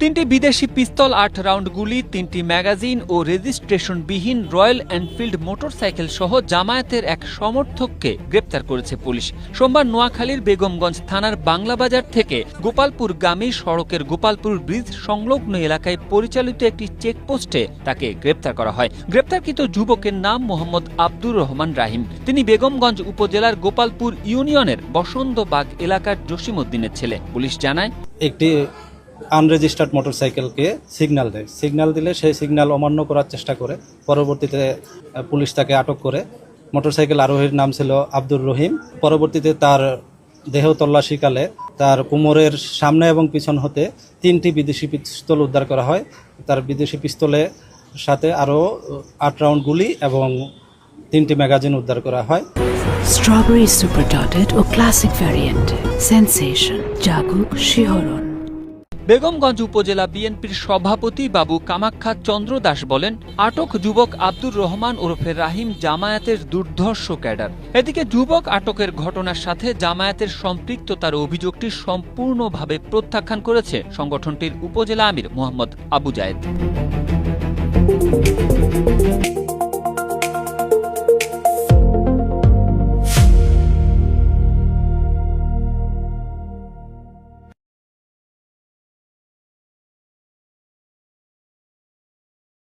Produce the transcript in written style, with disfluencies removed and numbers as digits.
তিনটি বিদেশি পিস্তল, ৮ রাউন্ড গুলি, ৩টি ম্যাগাজিন ও রেজিস্ট্রেশনবিহীন রয়্যাল এনফিল্ড মোটরসাইকেল সহ জামায়াতের এক সমর্থককে গ্রেপ্তার করেছে পুলিশ। সোমবার নোয়াখালীর বেগমগঞ্জ থানার বাংলাবাজার থেকে গোপালপুরগামী সড়কের গোপালপুর ব্রিজ সংলগ্ন এলাকায় পরিচালিত একটি চেকপোস্টে তাকে গ্রেপ্তার করা হয়। গ্রেপ্তারকৃত যুবকের নাম মোহাম্মদ আব্দুর রহমান রাহিম। তিনি বেগমগঞ্জ উপজেলার গোপালপুর ইউনিয়নের বসন্তবাগ এলাকার জসিমউদ্দিনের ছেলে। পুলিশ জানায়, একটি আনরেজিস্টার্ড মোটরসাইকেলকে সিগন্যাল দেয়। সিগন্যাল দিলে সেই সিগন্যাল অমান্য করার চেষ্টা করে। পরবর্তীতে পুলিশ তাকে আটক করে। মোটরসাইকেল আরোহীর নাম ছিল আব্দুর রহিম। পরবর্তীতে তার দেহ তল্লাশিকালে তার কোমরের সামনে এবং পিছন হতে 3টি বিদেশি পিস্তল উদ্ধার করা হয়। তার বিদেশি পিস্তলের সাথে আরও 8 রাউন্ড গুলি এবং 3টি ম্যাগাজিন উদ্ধার করা হয়। স্ট্রবেরি সুপার ডটেড ও ক্লাসিক ভ্যারিয়েন্ট সেন্সেশন জাগুক শিহরণ। বেগমগঞ্জ উপজেলা বিএনপির সভাপতি বাবু কামাখ্যা চন্দ্র দাস বলেন, আটক যুবক আব্দুর রহমান ওরফে রাহিম জামায়াতের দুর্ধর্ষ ক্যাডার। এদিকে যুবক আটকের ঘটনার সাথে জামায়াতের সম্পৃক্ততার অভিযোগটি সম্পূর্ণভাবে প্রত্যাখ্যান করেছে সংগঠনটির উপজেলা আমির মোহাম্মদ আবু জায়েদ।